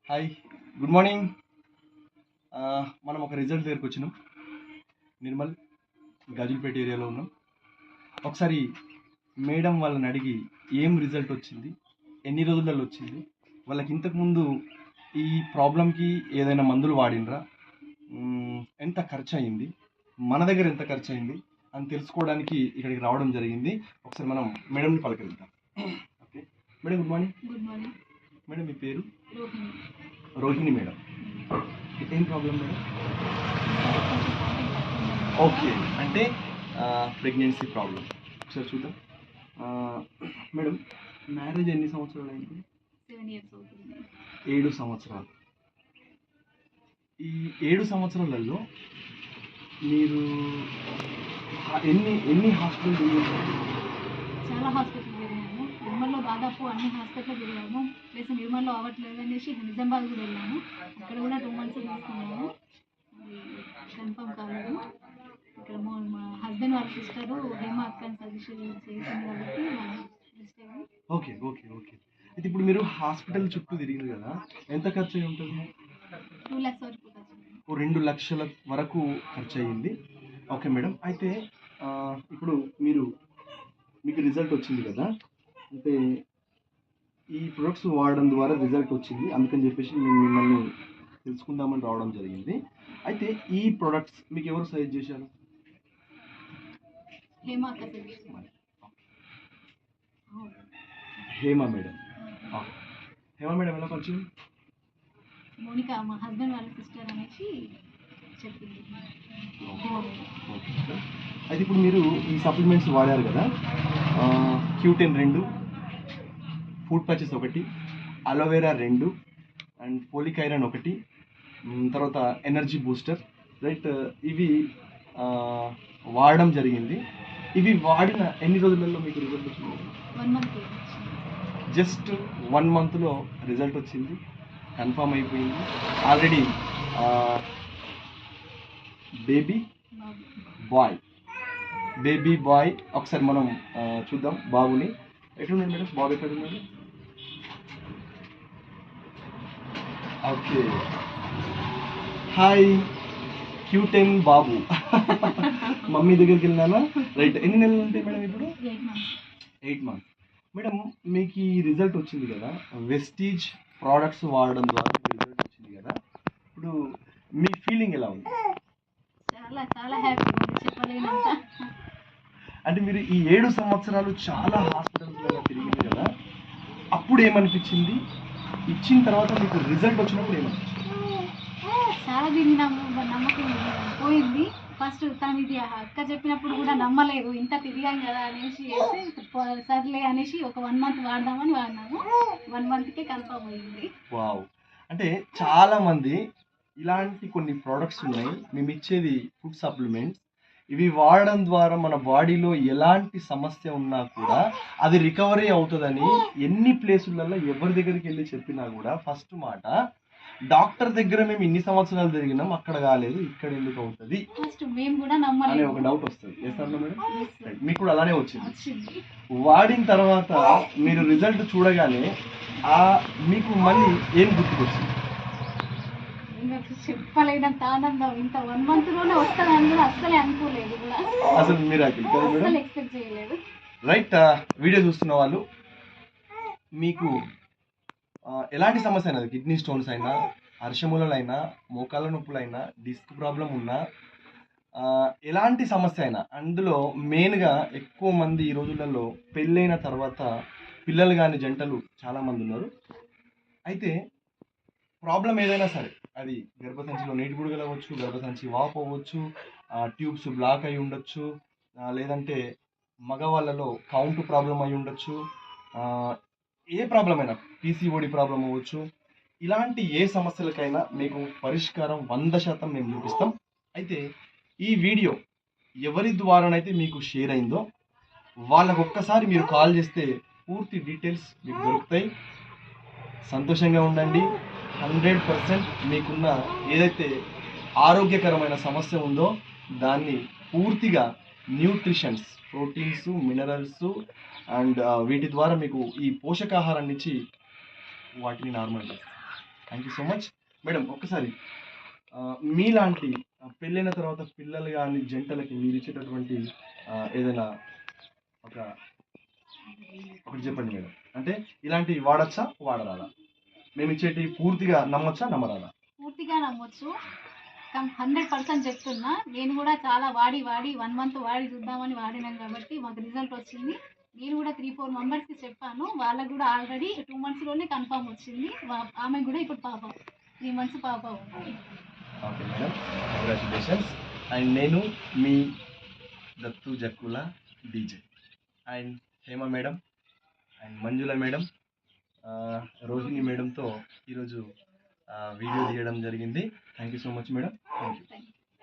Hi, good morning. మనం ఒక result దగ్గరికి వచ్చినాం. నిర్మల్ గాజులపేట ఏరియాలో ఉన్నాం. ఒకసారి మేడం వాళ్ళని అడిగి ఏం రిజల్ట్ వచ్చింది, ఎన్ని రోజులలో వచ్చింది, వాళ్ళకి ఇంతకుముందు ఈ ప్రాబ్లంకి ఏదైనా మందులు వాడినరా, ఎంత ఖర్చు అయింది, మన దగ్గర ఎంత ఖర్చు అయింది అని తెలుసుకోవడానికి ఇక్కడికి రావడం జరిగింది. ఒకసారి మనం మేడంని పలకరిద్దాం. Okay madam, good morning. Good morning. Madam మీ పేరు? రోహిణి. రోహిణి మేడం. ఏం ప్రాబ్లం మేడం? ఓకే, అంటే ప్రెగ్నెన్సీ ప్రాబ్లం. ఒకసారి చూద్దాం. మేడం, మ్యారేజ్ ఎన్ని సంవత్సరాలు అయింది? 7 years అవుతుంది. 7 సంవత్సరాలు. ఈ 7 సంవత్సరాలలో మీరు ఎన్ని ఎన్ని హాస్పిటల్ తిరిగారు? చాలా హాస్పిటల్ తిరిగాము. నిర్మల్లో దాదాపు అన్ని హాస్పిటల్ తిరిగాము. ప్లస్ నిర్మల్లో అవ్వట్లేదు అనేసి నిజామాబాద్ కూడా వెళ్ళాము. అక్కడ కూడా 2 months తీసుకున్నాము. అది కన్ఫర్మ్ కాలేదు. ఇక్కడ మా హస్బెండ్ వాళ్ళ సిస్టరు హేమ అక్కని సజెషన్ చేసింది కాబట్టి ఓకే ఓకే ఓకే అయితే ఇప్పుడు మీరు హాస్పిటల్ చుట్టూ తిరిగింది కదా, ఎంత ఖర్చు అయి ఉంటుంది? 2 lakhs వరకు ఖర్చు. 2 లక్షల వరకు ఖర్చు అయ్యింది. ఓకే మేడం, అయితే ఇప్పుడు మీకు రిజల్ట్ వచ్చింది కదా, అంటే ఈ ప్రొడక్ట్స్ వాడడం ద్వారా రిజల్ట్ వచ్చింది, అందుకని చెప్పేసి నేను మిమ్మల్ని తెలుసుకుందామని రావడం జరిగింది. అయితే ఈ ప్రొడక్ట్స్ మీకు ఎవరు సజెస్ట్ చేశారు? హేమ అక్క suggestion. Hema madam. Hema madam ఎలా పరిచయం? మోనికా మా హస్బెండ్ వాళ్ళ సిస్టర్ అనేసి చెప్పింది. అయితే ఇప్పుడు మీరు ఈ సప్లిమెంట్స్ వాడారు కదా, Q10 2, food patches 1, aloe vera 2, and folic iron 1, తర్వాత ఎనర్జీ బూస్టర్, రైట్, ఇవి వాడడం జరిగింది. ఇవి వాడిన ఎన్ని రోజులలో మీకు రిజల్ట్ వచ్చింది? 1 month. జస్ట్ 1 monthలో రిజల్ట్ వచ్చింది, కన్ఫర్మ్ అయిపోయింది. ఆల్రెడీ బేబీ బాయ్ ఒకసారి మనం చూద్దాం బాబుని. ఎట్లున్నాడు మేడం బాబు? ఎక్కడున్నాడు? ఓకే, హాయ్ Q10 బాబు. మమ్మీ దగ్గరికి వెళ్ళినానా? రైట్, ఎన్ని నెలలు ఉంటాయి మేడం ఇప్పుడు? 8 months. మేడం, మీకు ఈ రిజల్ట్ వచ్చింది కదా, వెస్టీజ్ ప్రోడక్ట్స్ వాడడం ద్వారా రిజల్ట్ వచ్చింది కదా, ఇప్పుడు మీ ఫీలింగ్ ఎలా ఉంది? చాలా చాలా హ్యాపీ ఉంది, చెప్పలేనంత. అంటే మీరు ఈ 7 సంవత్సరాలు చాలా హాస్పిటల్స్లో తిరిగింది కదా, అప్పుడు ఏమనిపించింది? ఇచ్చిన తర్వాత మీకు రిజల్ట్ వచ్చినప్పుడు ఏమనిపించింది? చాలా దీన్ని నమ్మకం పోయింది. ఫస్ట్ తను ఇది అక్క చెప్పినప్పుడు కూడా నమ్మలేదు, ఇంత తిరిగాం కదా అనేసి సర్లే అనేసి ఒక 1 month వాడదామని వాడినాము. 1 monthకే కన్ఫర్మ్ అయ్యింది. వావ్, అంటే చాలా మంది ఇలాంటి కొన్ని ప్రోడక్ట్స్ ఉన్నాయి, మేము ఇచ్చేది ఫుడ్ సప్లిమెంట్స్. ఇవి వాడడం ద్వారా మన బాడీలో ఎలాంటి సమస్య ఉన్నా కూడా అది రికవరీ అవుతుందని ఎన్ని ప్లేసులలో ఎవరి దగ్గరికి వెళ్ళి చెప్పినా కూడా ఫస్ట్ మాట, డాక్టర్ దగ్గర మేము ఇన్ని సంవత్సరాలు తిరిగినాం, అక్కడ కాలేదు, ఇక్కడ ఎందుకు అవుతుంది ఫస్ట్ మేము కూడా అనే నమ్మలేదు ఒక డౌట్ వస్తుంది. చేస్తారా మేడం? మీకు కూడా అలానే వచ్చింది. వచ్చింది. వాడిన తర్వాత మీరు రిజల్ట్ చూడగానే మీకు మళ్ళీ ఏం గుర్తుకొచ్చింది? ఇంకా చెప్పలేనంత ఆనందం. ఇంత 1 monthలోనే వస్తుందని కూడా అస్సలే అనుకోలేదు కూడా, అసలు మిరాకిల్ కదా మేడం? అస్సలు ఎక్స్పెక్ట్ చేయలేదు. రైట్, వీడియో చూస్తున్న వాళ్ళు మీకు ఎలాంటి సమస్య అయినా, కిడ్నీ స్టోన్స్ అయినా, అర్షములైనా, మోకాళ్ళ నొప్పులైనా, డిస్క్ ప్రాబ్లం ఉన్నా, ఎలాంటి సమస్య అయినా, అందులో మెయిన్గా ఎక్కువ మంది ఈ రోజులలో పెళ్ళైన తర్వాత పిల్లలు కాని జంటలు చాలామంది ఉన్నారు. అయితే ప్రాబ్లం ఏదైనా సరే, అది గర్భసంచిలో నీటి బుడగలు అవ్వచ్చు, గర్భసంచి వాపు అవ్వచ్చు, ట్యూబ్స్ బ్లాక్ అయి ఉండొచ్చు, లేదంటే మగవాళ్ళలో కౌంట్ ప్రాబ్లం అయి ఉండొచ్చు, ఏ ప్రాబ్లం అయినా, PCOD ప్రాబ్లం అవ్వచ్చు. ఇలాంటి ఏ సమస్యలకైనా మీకు పరిష్కారం 100% మేము చూపిస్తాం. అయితే ఈ వీడియో ఎవరి ద్వారానైతే మీకు షేర్ అయిందో వాళ్ళకు ఒక్కసారి మీరు కాల్ చేస్తే పూర్తి డీటెయిల్స్ మీకు దొరుకుతాయి. సంతోషంగా ఉండండి. 100% మీకున్న ఏదైతే ఆరోగ్యకరమైన సమస్య ఉందో దాన్ని పూర్తిగా న్యూట్రిషన్స్, ప్రోటీన్స్, మినరల్స్ అండ్ వీటి ద్వారా మీకు ఈ పోషకాహారాన్ని ఇచ్చి వాటిని నార్మల్ చేస్తాం. Thank you so much madam. ఒక్కసారి మీలాంటి పెళ్ళైన తర్వాత పిల్లలు కానీ జంటలకి మీరు ఇచ్చేటటువంటి ఏదైనా ఒక ఒకటి చెప్పండి మేడం. అంటే ఇలాంటివి వాడచ్చా వాడరాదా? మేము ఇచ్చేటి పూర్తిగా నమ్మొచ్చా నమ్మరాదా? పూర్తిగా నమ్మొచ్చు. 100% చెప్తున్నా. నేను కూడా చాలా వాడి 1 మంత్ వాడి చూద్దామని వాడినాం కాబట్టి మాకు రిజల్ట్ వచ్చింది. నేను కూడా 3-4 మెంబర్స్కి చెప్పాను. వాళ్ళకు కూడా ఆల్రెడీ 2 మంత్స్లోనే కన్ఫర్మ్ వచ్చింది. ఆమెకు కూడా ఇప్పుడు పాప 3 మంత్స్ పాప ఉంది. Okay madam, congratulations. అండ్ నేను మీ Dattu Jakkula DJ and Hema madam and Manjula madam, Rohini మేడంతో ఈరోజు వీడియో తీయడం జరిగింది. Thank you so much madam. Thank you.